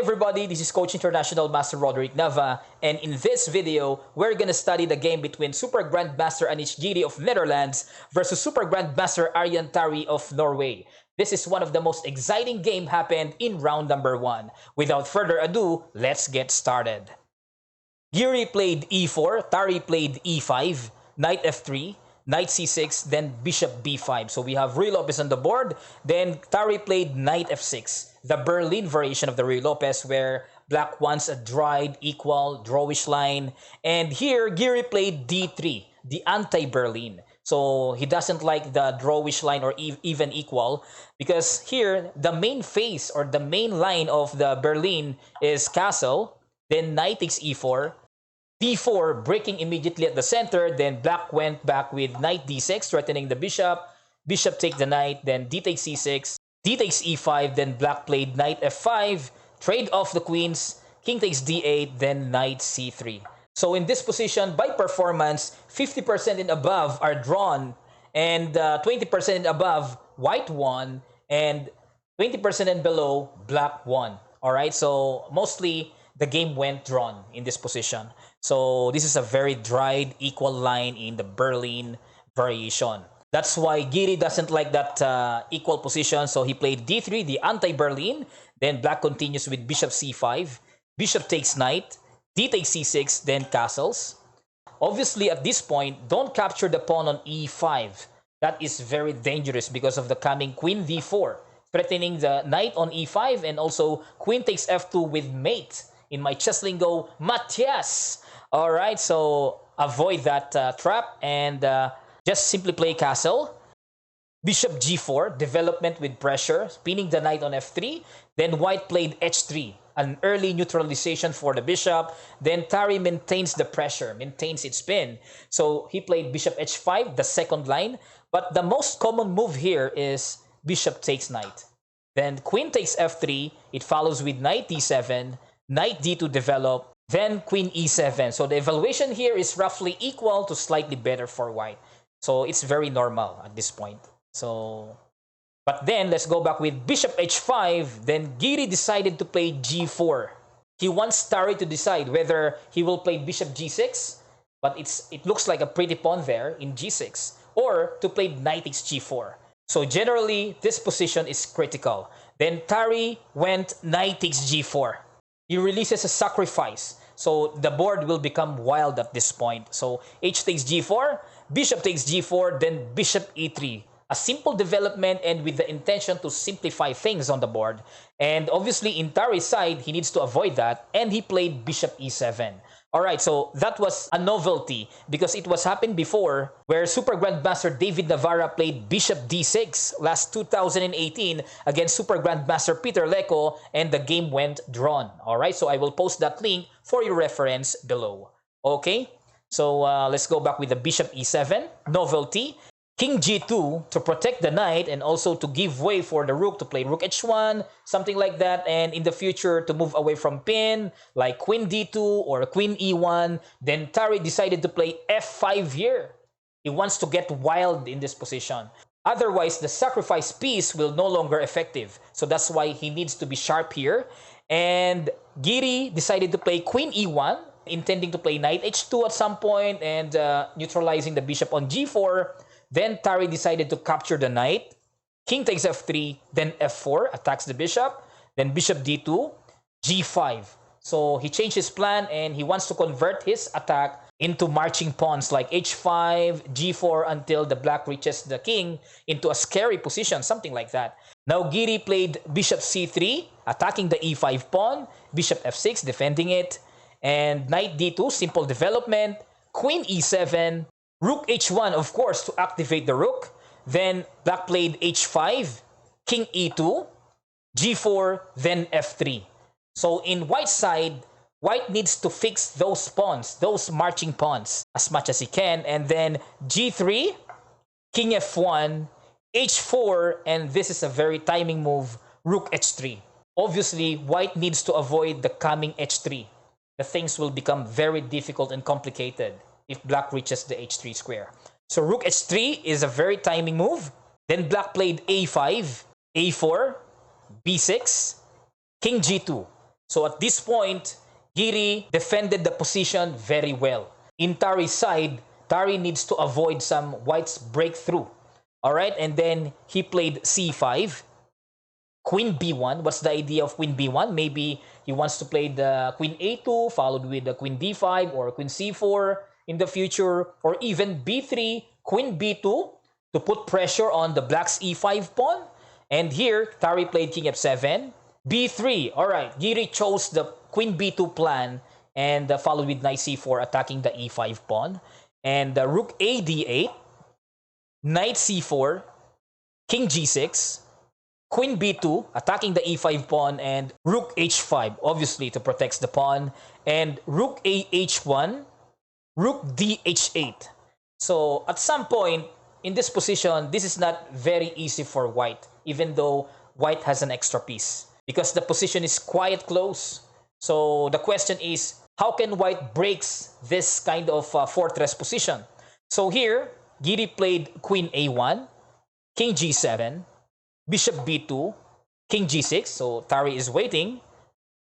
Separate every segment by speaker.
Speaker 1: everybody, this is Coach International Master Roderick Nava, and in this video, we're gonna study the game between Super Grandmaster Giri of Netherlands versus Super Grandmaster Tari of Norway. This is one of the most exciting game happened in round number 1. Without further ado, let's get started. Giri played e4, Tari played e5, knight f3, knight c6, then bishop b5. So we have Ruy Lopez on the board. Then Tari played knight f6, the Berlin variation of the Ruy Lopez, where black wants a dried, equal, drawish line. And here, Giri played d3, the anti-Berlin. So he doesn't like the drawish line or even equal, because here, the main face or the main line of the Berlin is castle, then knight takes e4, d4 breaking immediately at the center, then black went back with knight d6 threatening the bishop, bishop takes the knight, then d takes c6, d takes e5, then black played knight f5, trade off the queens, king takes d8, then knight c3. So in this position, by performance, 50% and above are drawn, and 20% and above white won, and 20% and below black won. Alright, so mostly the game went drawn in this position. So this is a very dried, equal line in the Berlin variation. That's why Giri doesn't like that equal position. So he played d3, the anti-Berlin. Then black continues with bishop c5. Bishop takes knight. D takes c6, then castles. Obviously, at this point, don't capture the pawn on e5. That is very dangerous because of the coming queen d4, threatening the knight on e5, and also queen takes f2 with mate. In my chess lingo, Matias. Alright, so avoid that trap and just simply play castle. Bishop g4, development with pressure, pinning the knight on f3. Then white played h3, an early neutralization for the bishop. Then Tari maintains the pressure, maintains its pin. So he played bishop h5, the second line. But the most common move here is bishop takes knight. Then queen takes f3, it follows with knight d7, knight d2 develop, then queen e7. So the evaluation here is roughly equal to slightly better for white. So it's very normal at this point. So, but then let's go back with bishop h5. Then Giri decided to play g4. He wants Tari to decide whether he will play bishop g6, but it looks like a pretty pawn there in g6, or to play knight takes g4. So generally, this position is critical. Then Tari went knight takes g4. He releases a sacrifice, so the board will become wild at this point. So h takes g4, bishop takes g4, then bishop e3. A simple development and with the intention to simplify things on the board. And obviously in Tari's side, he needs to avoid that, and he played bishop e7. Alright, so that was a novelty because it was happened before where Super Grandmaster David Navarra played bishop d6 last 2018 against Super Grandmaster Peter Lecco, and the game went drawn. Alright, so I will post that link for your reference below. Okay, so let's go back with the bishop e7, novelty. King g2 to protect the knight and also to give way for the rook to play rook h1, something like that, and in the future to move away from pin like queen d2 or queen e1. Then Tari decided to play f5 here. He wants to get wild in this position. Otherwise, the sacrifice piece will no longer effective. So that's why he needs to be sharp here. And Giri decided to play queen e1, intending to play knight h2 at some point and neutralizing the bishop on g4. Then Tari decided to capture the knight. King takes f3, then f4, attacks the bishop. Then bishop d2, g5. So he changed his plan and he wants to convert his attack into marching pawns like h5, g4 until the black reaches the king into a scary position, something like that. Now Giri played bishop c3, attacking the e5 pawn, bishop f6, defending it, and knight d2, simple development, queen e7, rook h1, of course, to activate the rook. Then black played h5, king e2, g4, then f3. So in white's side, white needs to fix those pawns, those marching pawns, as much as he can. And then g3, king f1, h4, and this is a very timing move, rook h3. Obviously, white needs to avoid the coming h3. The things will become very difficult and complicated if black reaches the h3 square. So rook h3 is a very timing move. Then black played a5, a4, b6, king g2. So at this point, Giri defended the position very well. In Tari's side, Tari needs to avoid some white's breakthrough. Alright, and then he played c5, queen b1. What's the idea of queen b1? Maybe he wants to play the queen a2 followed with the queen d5 or queen c4 in the future, or even b3, queen b2 to put pressure on the black's e5 pawn. And here, Tari played king f7, b3. Alright, Giri chose the queen b2 plan and followed with knight c4 attacking the e5 pawn. And rook a d8, knight c4, king g6, queen b2 attacking the e5 pawn, and rook h5 obviously to protect the pawn, and rook a h1, rook d h8. So at some point in this position, this is not very easy for white, even though white has an extra piece, because the position is quite close. So the question is, how can white breaks this kind of fortress position? So here, Giri played queen a1, king g7, bishop b2, king g6, so Tari is waiting,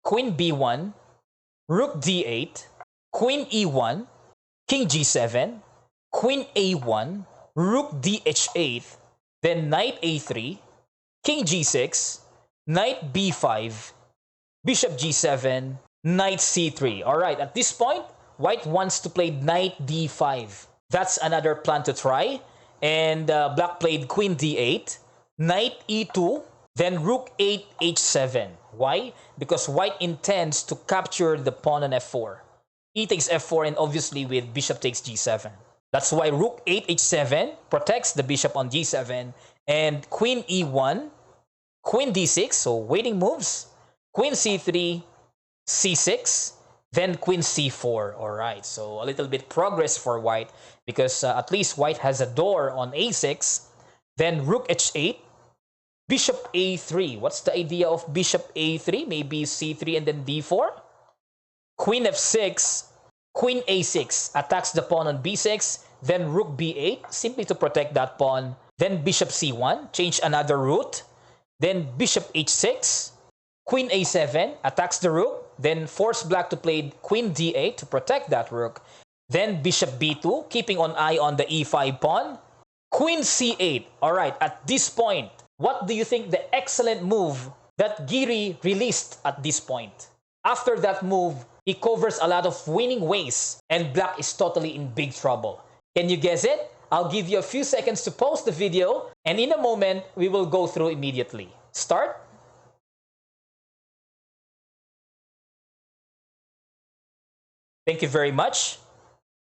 Speaker 1: queen b1, rook d8, queen e1, king g7, queen a1, rook dh8, then knight a3, king g6, knight b5, bishop g7, knight c3. Alright, at this point, white wants to play knight d5. That's another plan to try. And black played queen d8, knight e2, then rook 8 h7. Why? Because white intends to capture the pawn on f4. E takes f4, and obviously with bishop takes g7. That's why rook 8 h7 protects the bishop on g7, and queen e1, queen d6, so waiting moves, queen c3, c6, then queen c4. Alright, so a little bit progress for white, because at least white has a door on a6, then rook h8, bishop a3. What's the idea of bishop a3? Maybe c3 and then d4? Queen f6, queen a6 attacks the pawn on b6, then rook b8, simply to protect that pawn, then bishop c1, change another route, then bishop h6, queen a7 attacks the rook, then force black to play queen d8 to protect that rook, then bishop b2, keeping an eye on the e5 pawn, queen c8. Alright, at this point, what do you think the excellent move that Giri released at this point? After that move, he covers a lot of winning ways, and black is totally in big trouble. Can you guess it? I'll give you a few seconds to pause the video, and in a moment, we will go through immediately. Start. Thank you very much.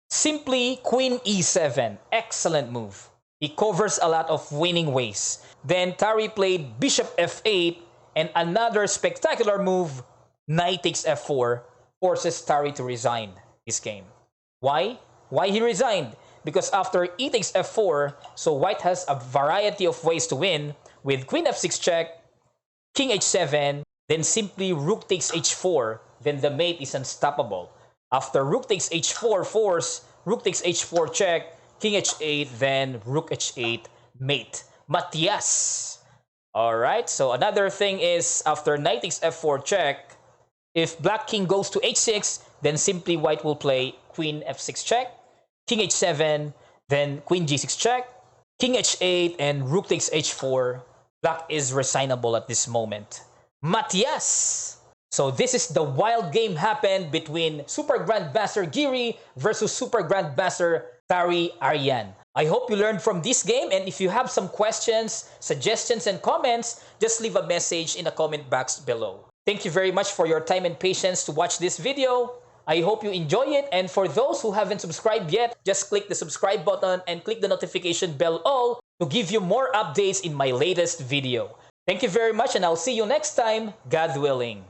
Speaker 1: Simply queen e7. Excellent move. He covers a lot of winning ways. Then Tari played bishop f8, and another spectacular move, knight takes f4, forces Tari to resign his game. Why? Why he resigned? Because after e takes f4, so white has a variety of ways to win, with queen f6 check, king h7, then simply rook takes h4, then the mate is unstoppable. After rook takes h4 force, rook takes h4 check, king h8, then rook h8 mate. Matias. Alright, so another thing is, after knight takes f4 check, if black king goes to h6, then simply white will play queen f6 check, king h7, then queen g6 check, king h8, and rook takes h4. Black is resignable at this moment. Matias! So this is the wild game happened between Super Grandmaster Giri versus Super Grandmaster Tari Aryan. I hope you learned from this game, and if you have some questions, suggestions, and comments, just leave a message in the comment box below. Thank you very much for your time and patience to watch this video. I hope you enjoy it, and for those who haven't subscribed yet, just click the subscribe button and click the notification bell all to give you more updates in my latest video. Thank you very much, and I'll see you next time, God willing.